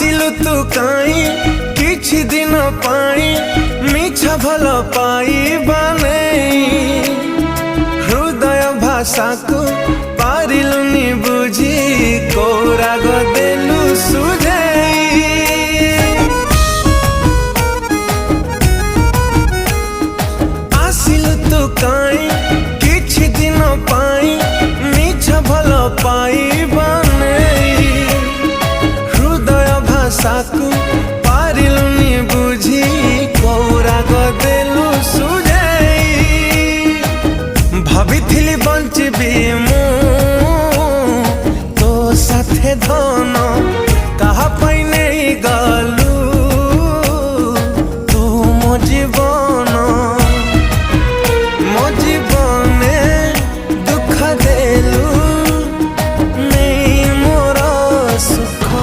आसिलु तू काई किछि दिन पाई मिछ भल पाई बने हृदय भाषा को पारिलुनी बुझी को राग देलु सुझाई आसिलु तू काई किछि दिन पाई मिछ भल पाई बने हृदय भाषा को